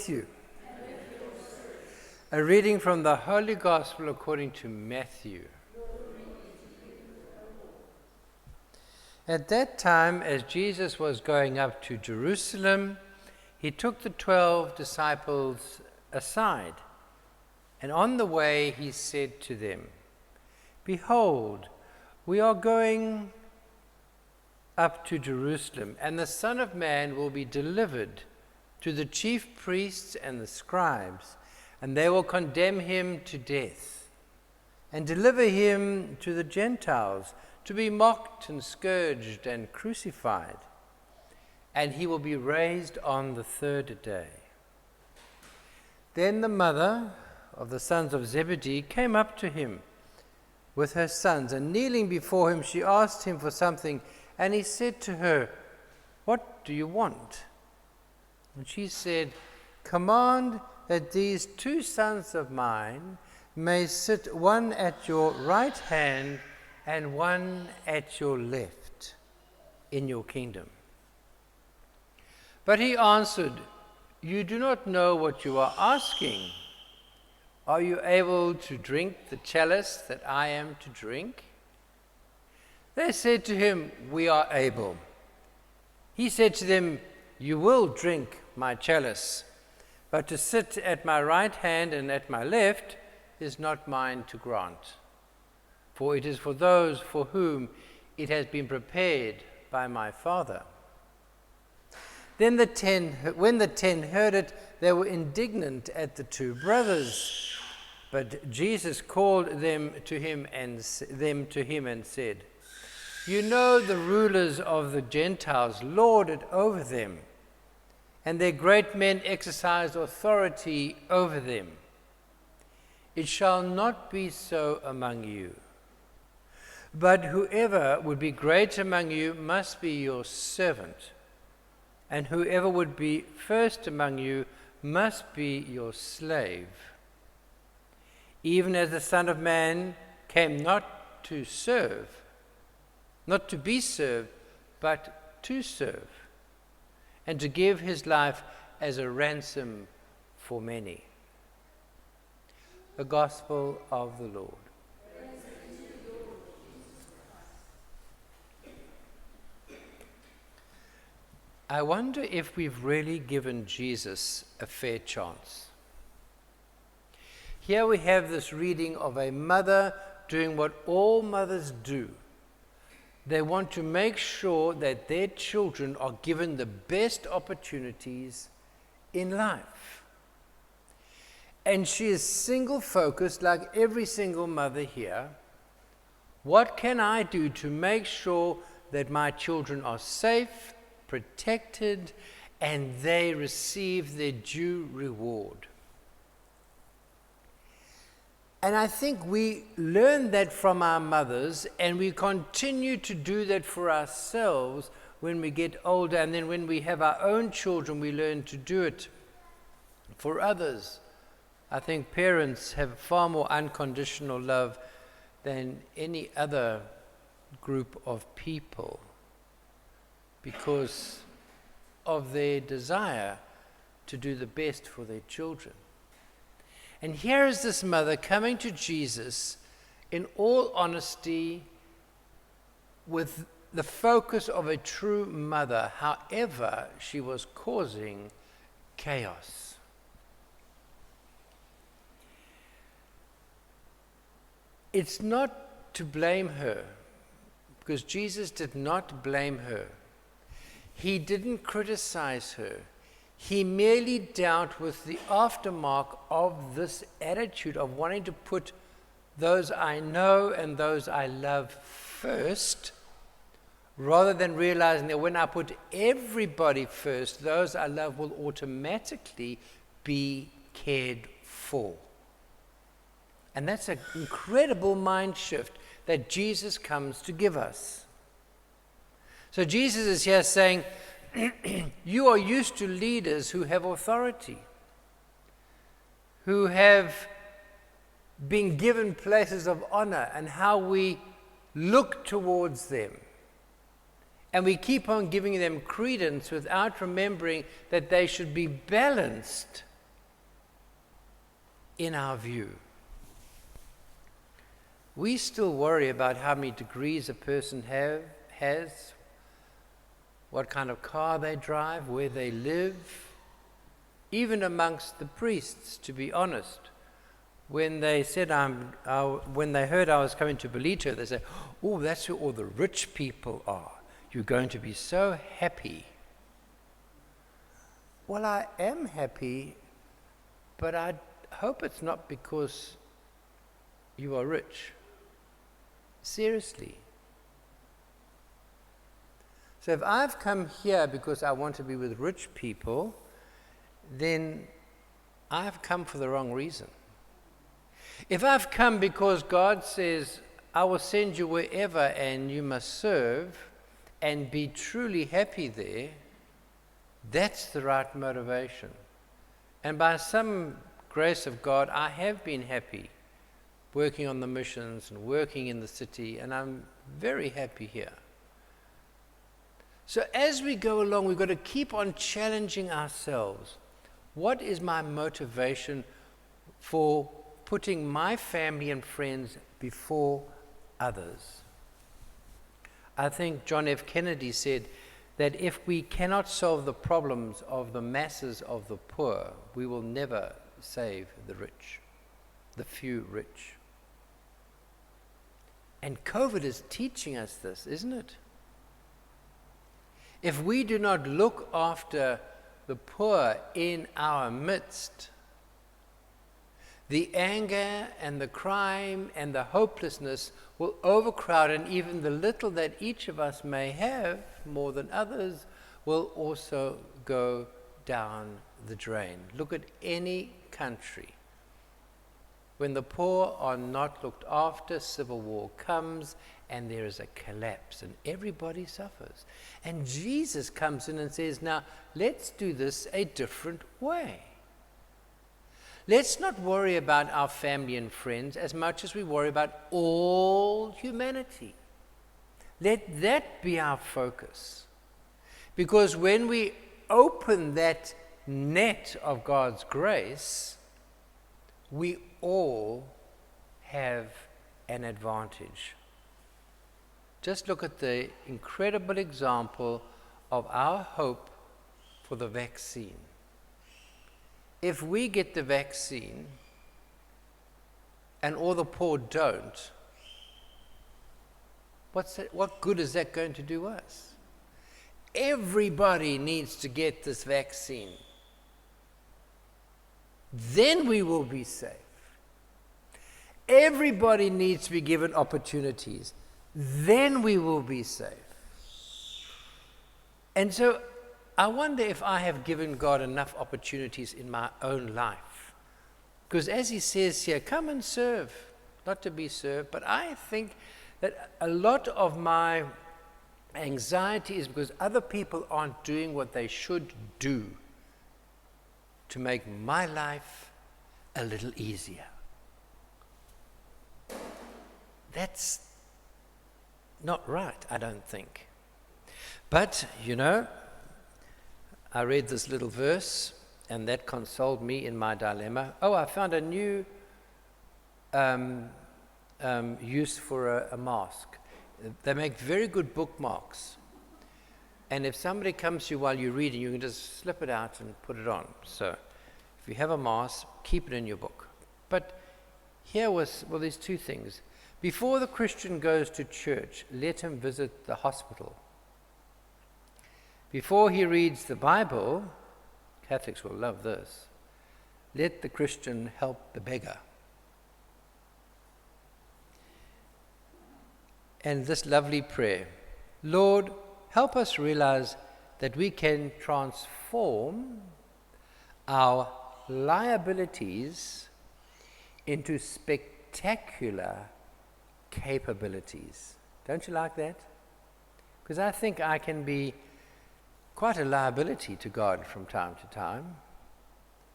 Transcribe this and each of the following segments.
with you. A reading from the Holy Gospel according to Matthew. At that time, as Jesus was going up to Jerusalem, he took the 12 disciples aside, and on the way he said to them, "Behold, we are going up to Jerusalem, and the Son of Man will be delivered to the chief priests and the scribes, and they will condemn him to death, and deliver him to the Gentiles, to be mocked and scourged and crucified, and he will be raised on the third day." Then the mother of the sons of Zebedee came up to him with her sons, and kneeling before him, she asked him for something, and he said to her, "What do you want?" And she said, "Command that these 2 sons of mine may sit, one at your right hand and one at your left in your kingdom." But he answered, "You do not know what you are asking. Are you able to drink the chalice that I am to drink?" They said to him, "We are able." He said to them, "You will drink my chalice, but to sit at my right hand and at my left is not mine to grant, for it is for those for whom it has been prepared by my Father." Then when the 10 heard it, they were indignant at the 2 brothers. But Jesus called them to him and said, "You know the rulers of the Gentiles lord it over them, and their great men exercise authority over them. It shall not be so among you. But whoever would be great among you must be your servant, and whoever would be first among you must be your slave. Even as the Son of Man came not to be served, but to serve, and to give his life as a ransom for many." The Gospel of the Lord. I wonder if we've really given Jesus a fair chance. Here we have this reading of a mother doing what all mothers do. They want to make sure that their children are given the best opportunities in life. And she is single-focused, like every single mother here. What can I do to make sure that my children are safe, protected, and they receive their due reward? And I think we learn that from our mothers, and we continue to do that for ourselves when we get older, and then when we have our own children, we learn to do it for others. I think parents have far more unconditional love than any other group of people because of their desire to do the best for their children. And here is this mother coming to Jesus in all honesty with the focus of a true mother, however she was causing chaos. It's not to blame her, because Jesus did not blame her. He didn't criticize her. He merely dealt with the aftermath of this attitude of wanting to put those I know and those I love first, rather than realizing that when I put everybody first, those I love will automatically be cared for. And that's an incredible mind shift that Jesus comes to give us. So Jesus is here saying, you are used to leaders who have authority, who have been given places of honor, and how we look towards them. And we keep on giving them credence without remembering that they should be balanced in our view. We still worry about how many degrees a person has, what kind of car they drive, where they live. Even amongst the priests, to be honest, when they said when they heard I was coming to Belito, they said, "Oh, that's where all the rich people are. You're going to be so happy." Well, I am happy, but I hope it's not because you are rich. Seriously. So if I've come here because I want to be with rich people, then I've come for the wrong reason. If I've come because God says, I will send you wherever and you must serve and be truly happy there, that's the right motivation. And by some grace of God, I have been happy working on the missions and working in the city, and I'm very happy here. So as we go along, we've got to keep on challenging ourselves. What is my motivation for putting my family and friends before others? I think John F. Kennedy said that if we cannot solve the problems of the masses of the poor, we will never save the rich, the few rich. And COVID is teaching us this, isn't it? If we do not look after the poor in our midst, the anger and the crime and the hopelessness will overcrowd, and even the little that each of us may have, more than others, will also go down the drain. Look at any country. When the poor are not looked after, civil war comes and there is a collapse and everybody suffers. And Jesus comes in and says, now let's do this a different way. Let's not worry about our family and friends as much as we worry about all humanity. Let that be our focus. Because when we open that net of God's grace, we all have an advantage. Just look at the incredible example of our hope for the vaccine. If we get the vaccine and all the poor don't, what good is that going to do us? Everybody needs to get this vaccine. Then we will be safe. Everybody needs to be given opportunities. Then we will be safe. And so I wonder if I have given God enough opportunities in my own life. Because as he says here, come and serve, not to be served. But I think that a lot of my anxiety is because other people aren't doing what they should do to make my life a little easier. That's not right, I don't think. But, you know, I read this little verse, and that consoled me in my dilemma. Oh, I found a new use for a mask. They make very good bookmarks. And if somebody comes to you while you're reading, you can just slip it out and put it on. So if you have a mask, keep it in your book. But here was, well, there's two things. Before the Christian goes to church, let him visit the hospital. Before he reads the Bible, Catholics will love this, let the Christian help the beggar. And this lovely prayer, Lord, help us realize that we can transform our liabilities into spectacular capabilities. Don't you like that? Because I think I can be quite a liability to God from time to time.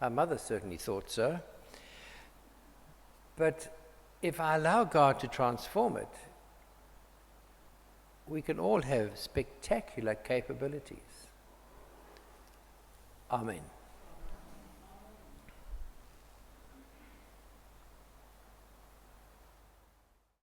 My mother certainly thought so. But if I allow God to transform it, we can all have spectacular capabilities. Amen.